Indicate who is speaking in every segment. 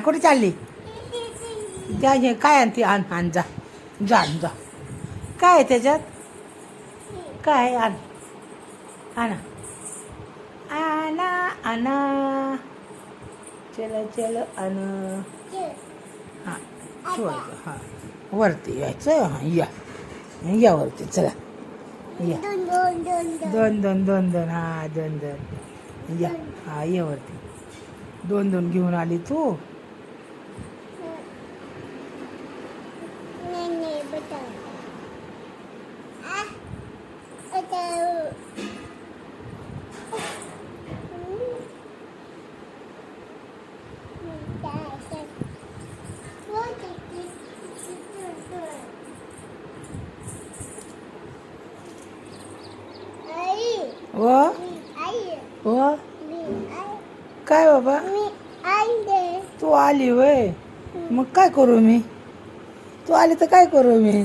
Speaker 1: कुठे चालली? जा काय आणते? आण जा जा जा. काय आहे त्याच्यात? काय आण आणा आणा आणा. चल चल आण. हां ठेवायचं. हां वरती यायचं. हां या वरती चला या. दोन दोन दोन दोन. हां दोन दोन या. हां ये वरती. दोन दोन घेऊन आली तू. ओ काय बाबा तू आली वय? मग काय करू मी? तू आली तर काय करू मी?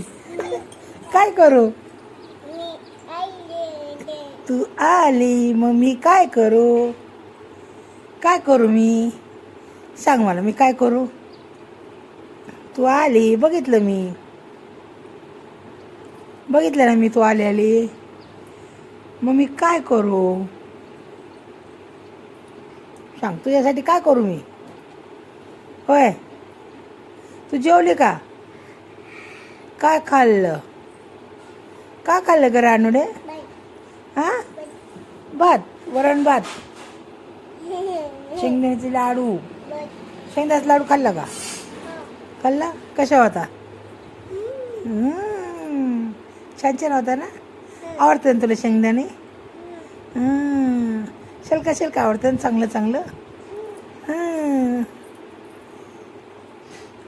Speaker 1: काय करू? तू आली मग मी काय करू? काय करू मी? सांग मला मी काय करू? तू आली बघितलं ना मी तू आली. मग मी काय करू? सांग तुझ्यासाठी काय करू मी? होय तू जेवली का? काय खाल्लं? काय खाल्लं ग रानुडे? हां भात, वरण भात, शेंगदाण्याचे लाडू. शेंगदाण्याचा लाडू खाल्ला का? खाल्ला? कशा होता? छान छान होता ना? आवडतं ना तुला शेंगदाणे? शिल्का आवडतं ना चांगलं चांगलं?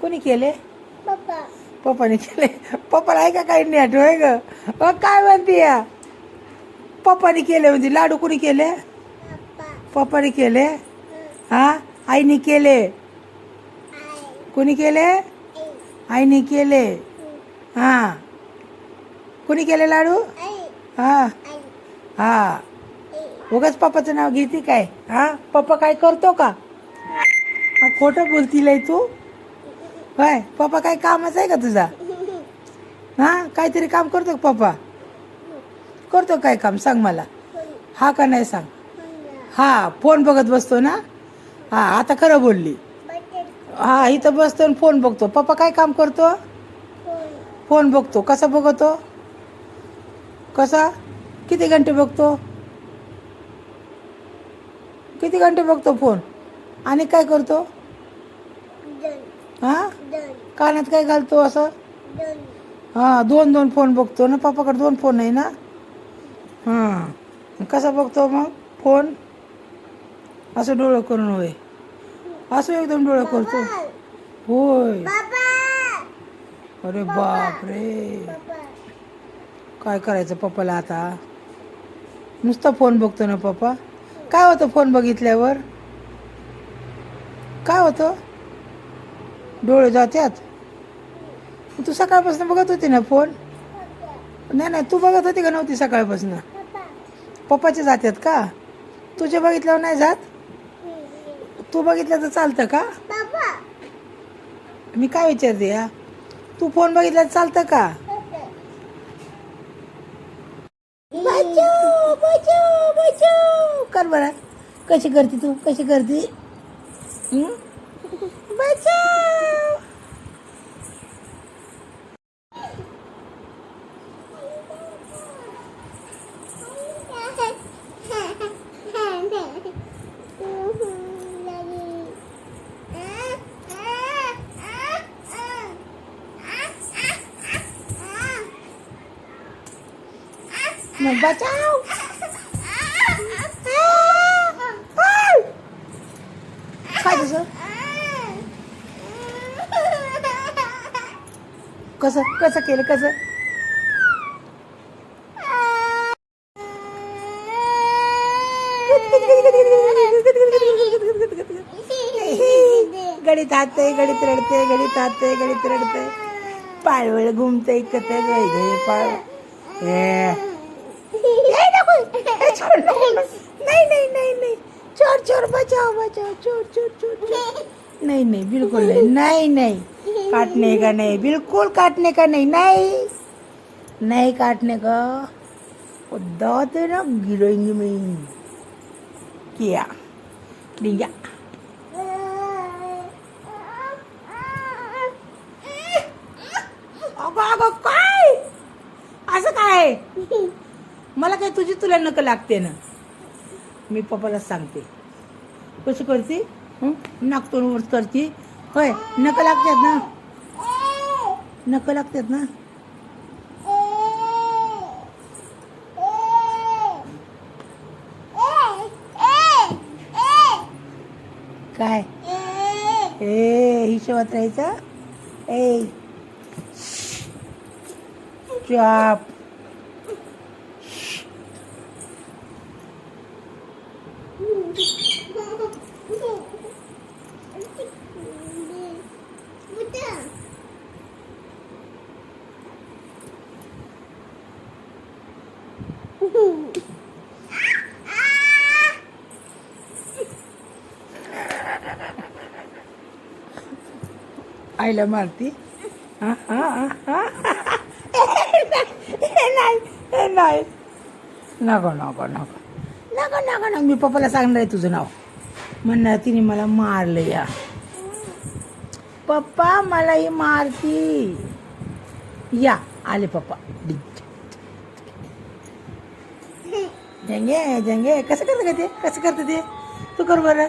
Speaker 1: कोणी केले? पप्पाने केले. पप्पाला आहे का काही नाही आठवय ग? काय म्हणते या? पप्पाने केले म्हणजे लाडू कोणी केले? पप्पाने केले. हा आईने केले. कोणी केले? आईने केले. हां कोणी केले लाडू? हां हां उगाच पप्पाचं नाव घेते काय? हां पप्पा काय करतो का? खोटं बोलतीलय तू? होय पप्पा काय कामच आहे का तुझा? हां काहीतरी काम करतो का पप्पा? करतो काय काम सांग मला? हा का नाही सांग? हां फोन बघत बसतो ना? हां आता खरं बोलली. हां इथं बसतो आणि फोन बघतो. पप्पा काय काम करतो? फोन बघतो. कसा बघतो? कसा? किती घंटे बघतो? किती घंटे बघतो फोन? आणि काय करतो? हां कानात काय घालतो असं? हां दोन फोन बघतो ना. पप्पाकडे 2 फोन आहे ना? हां कसा बघतो मग फोन? असं डोळं करून होय? असं एकदम डोळं करतो होय? अरे बापरे काय करायचं पप्पाला आता? नुसता फोन बघतो ना पप्पा? काय होतं फोन बघितल्यावर? काय होतं? डोळे जात्यात? तू सकाळपासून बघत होती ना फोन? नाही तू बघत होती का नव्हती सकाळपासून? पप्पाचे जात्यात का? तुझे बघितल्यावर नाही जात? तू बघितलं तर चालतं का? मी काय विचारते या? तू फोन बघितला तर चालतं का? बचाव बचाव बचाव कर बरं. कशी करते तू? कशी करते? बचाव. मग बचाव. काय तुझं? कसं कसं केलं कसं? गडीत हातय गडीत रडते गडीत हातय गडीत रडते. पाळवळ घुमतय कत पाळ. नको छोड़ नको नहीं नहीं नहीं नहीं छोड़ छोड़ बचाओ बचाओ छोड़ छोड़ छोड़ छोड़ नहीं नहीं बिल्कुल नहीं नहीं नहीं काटने का नहीं बिल्कुल काटने का नहीं नहीं नहीं काटने का वो दांत है ना गिरेंगे मैं क्या लिया अगं अगं काय असं काय मला काय तुझी तुला नक लागते ना मी पप्पाला सांगते कशी करते नाक तोंड वर करते होय नक लागतात ना नक लागतात ना काय ए हिशोबात राहायचं ए चाप आईला मारती हा हा हा नाही नाही नको नको नको नको नको नको मी पप्पाला सांगणार आहे तुझं नाव म्हणणार तिने मला मारलं या पप्पा मला ही मारती या आले पप्पा जंगे जंगे कसं करते का ते कसं करते ते तू कर बरं